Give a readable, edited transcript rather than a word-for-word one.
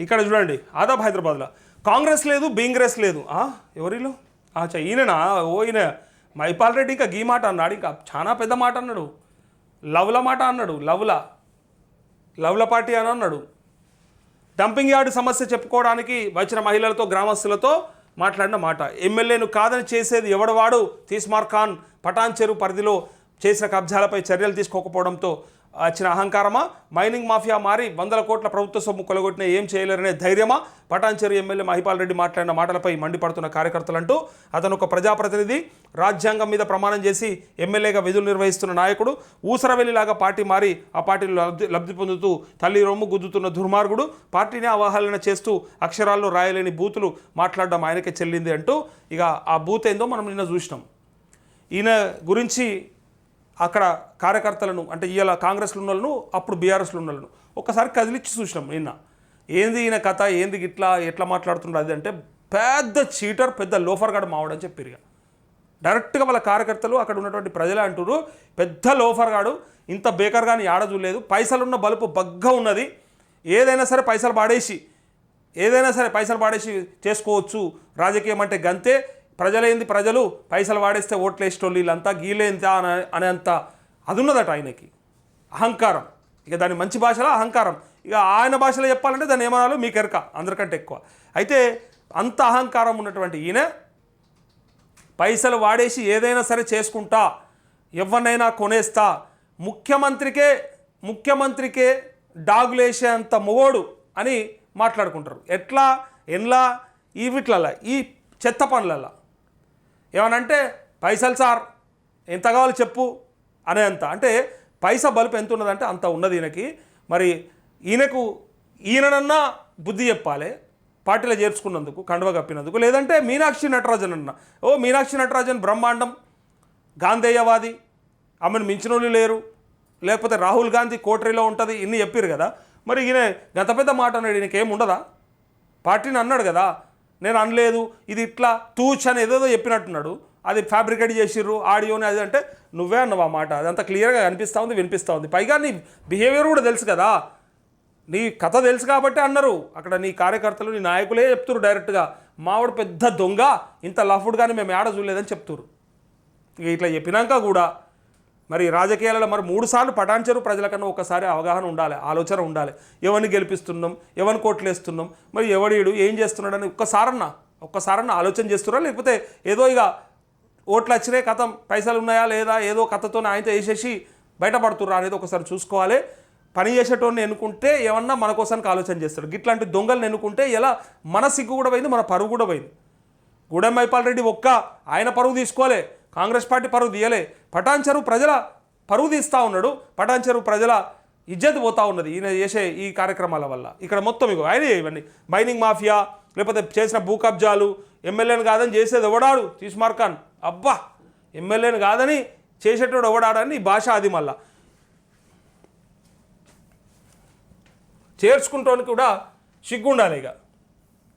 ఇక్కడ చూడండి ఆదాబ్ హైదరాబాద్లో కాంగ్రెస్ లేదు బీంగ్రెస్ లేదు. ఎవరిలో ఈయననా? ఈయన మైపాల్ రెడ్డి ఇంకా గీ మాట అన్నాడు, ఇంకా చాలా పెద్ద మాట అన్నాడు, లవ్ల మాట అన్నాడు, లవ్ల పార్టీ అని అన్నాడు. డంపింగ్ యార్డు సమస్య చెప్పుకోవడానికి వచ్చిన మహిళలతో గ్రామస్తులతో మాట్లాడిన మాట. ఎమ్మెల్యేను కాదని చేసేది ఎవడవాడు? తీస్మార్ ఖాన్ పటాన్ చెరువు పరిధిలో చేసిన కబ్జాలపై చర్యలు తీసుకోకపోవడంతో వచ్చిన అహంకారమా? మైనింగ్ మాఫియా మారి 100 కోట్ల ప్రభుత్వ సొమ్ము కొలగొట్టిన ఏం చేయలేరనే ధైర్యమా? పటాన్ చెరువు ఎమ్మెల్యే మహిపాల్ రెడ్డి మాట్లాడిన మాటలపై మండిపడుతున్న కార్యకర్తలంటూ అతను ఒక ప్రజాప్రతినిధి, రాజ్యాంగం మీద ప్రమాణం చేసి ఎమ్మెల్యేగా విధులు నిర్వహిస్తున్న నాయకుడు, ఊసరవెల్లిలాగా పార్టీ మారి ఆ పార్టీలో లబ్ధి పొందుతూ తల్లి రొమ్ము గుద్దుతున్న దుర్మార్గుడు, పార్టీని అవహేళన చేస్తూ అక్షరాల్లో రాయలేని బూతులు మాట్లాడడం ఆయనకే చెల్లింది అంటూ ఇక ఆ బూత్ ఏందో మనం నిన్న చూసినాం. ఈయన గురించి అక్కడ కార్యకర్తలను అంటే ఇవాళ కాంగ్రెస్లో ఉన్న వాళ్ళను అప్పుడు బీఆర్ఎస్లో ఉన్న వాళ్ళను ఒక్కసారి కదిలిచ్చి చూసినాం నిన్న. ఏంది ఈయన కథ, ఏంది ఇట్లా ఎట్లా మాట్లాడుతున్నారు అది అంటే పెద్ద చీటర్, పెద్ద లోఫర్గాడు మావాడని చెప్పారు. ఇక డైరెక్ట్గా వాళ్ళ కార్యకర్తలు అక్కడ ఉన్నటువంటి ప్రజలే అంటారు, పెద్ద లోఫర్గాడు, ఇంత బేకర్ కానీ ఆడ చూడలేదు, పైసలున్న బలుపు బగ్గా ఉన్నది, ఏదైనా సరే పైసలు పాడేసి చేసుకోవచ్చు, రాజకీయం అంటే గంతే, ప్రజలేంది ప్రజలు పైసలు వాడేస్తే ఓట్లేసేటోళ్ళు వీళ్ళంతా గీలేంత అనేంత అది ఉన్నదట ఆయనకి. అహంకారం, ఇక దాని మంచి భాషలో అహంకారం, ఇక ఆయన భాషలో చెప్పాలంటే దాన్ని ఏమనాలో మీకు ఎరక అందరికంటే ఎక్కువ. అయితే అంత అహంకారం ఉన్నటువంటి ఈయన పైసలు వాడేసి ఏదైనా సరే చేసుకుంటా, ఎవరినైనా కొనేస్తా, ముఖ్యమంత్రికే డాగులేసే అంత మొగోడు అని మాట్లాడుకుంటారు. ఎట్లా వీటిలల్లా ఈ చెత్త పనులల్లా ఏమనంటే పైసలు సార్ ఎంత కావాలో చెప్పు అనేంత, అంటే పైసా బలుపు ఎంత ఉన్నదంటే అంత ఉన్నది ఈయనకి. మరి ఈయననన్నా బుద్ధి చెప్పాలి పార్టీలో చేర్చుకున్నందుకు, కండువ కప్పినందుకు. లేదంటే మీనాక్షి నటరాజన్ మీనాక్షి నటరాజన్ బ్రహ్మాండం, గాంధేయవాది, ఆమెను మించినోళ్ళు లేరు, లేకపోతే రాహుల్ గాంధీ కోటరీలో ఉంటుంది, ఇన్ని చెప్పారు కదా. మరి ఈయన గత పెద్ద మాట అన్నాడు, ఈయనకేం ఉండదా? పార్టీని అన్నాడు కదా, నేను అనలేదు, ఇది ఇట్లా తూచ్ అని ఏదేదో చెప్పినట్టున్నాడు, అది ఫ్యాబ్రికేట్ చేసిర్రు ఆడియోని అది అంటే నువ్వే అన్నావు ఆ మాట, అదంతా క్లియర్గా కనిపిస్తూ ఉంది, వినిపిస్తూ ఉంది. పైగా నీ బిహేవియర్ కూడా తెలుసు కదా, నీ కథ తెలుసు కాబట్టి అన్నారు అక్కడ నీ కార్యకర్తలు, నీ నాయకులే చెప్తున్నారు డైరెక్ట్గా, మావాడు పెద్ద దొంగ, ఇంత లఫ్డ్ కానీ మేము ఏడ చూడలేదని చెప్తున్నారు. ఇక ఇట్లా చెప్పినాక కూడా మరి రాజకీయాలలో మరి 3 సార్లు పటాన్ చెరువు ప్రజలకన్నా ఒకసారి అవగాహన ఉండాలి, ఆలోచన ఉండాలి. ఎవరిని గెలిపిస్తున్నాం, ఎవరిని కోట్లేస్తున్నాం, మరి ఎవడీడు ఏం చేస్తున్నాడని ఒక్కసారన్నా ఆలోచన చేస్తున్నారా, లేకపోతే ఏదో ఇక ఓట్లు వచ్చినాయి కథం, పైసలు ఉన్నాయా లేదా, ఏదో కథతో ఆయనతో వేసేసి బయటపడుతుర్రా అనేది ఒకసారి చూసుకోవాలి. పని చేసేటోడిని ఎన్నుకుంటే ఏమన్నా మన కోసానికి ఆలోచన చేస్తాడు, ఇట్లాంటి దొంగలను ఎన్నుకుంటే ఎలా మన సిగ్గు కూడా పోయింది, మన పరువు కూడా పోయింది. గూడెం మైపాల్ రెడ్డి ఆయన పరువు తీసుకోలే, కాంగ్రెస్ పార్టీ పరువు తీయలే, పటాన్ చెరువు ప్రజల పరువు తీస్తూ ఉన్నాడు, పటాన్ చెరువు ప్రజల ఇజ్జత్ పోతూ ఉన్నది ఈయన చేసే ఈ కార్యక్రమాల వల్ల. ఇక్కడ మొత్తం ఆయన ఇవన్నీ మైనింగ్ మాఫియా, లేకపోతే చేసిన భూ కబ్జాలు, ఎమ్మెల్యేని కాదని చేసేది ఎవడాడు? తీస్మార్ ఖాన్. అబ్బా, ఎమ్మెల్యేని కాదని చేసేటోడు ఎవడాడని ఈ భాష, అది మళ్ళా చేర్చుకుంటానికి కూడా సిగ్గుండాలి. ఇక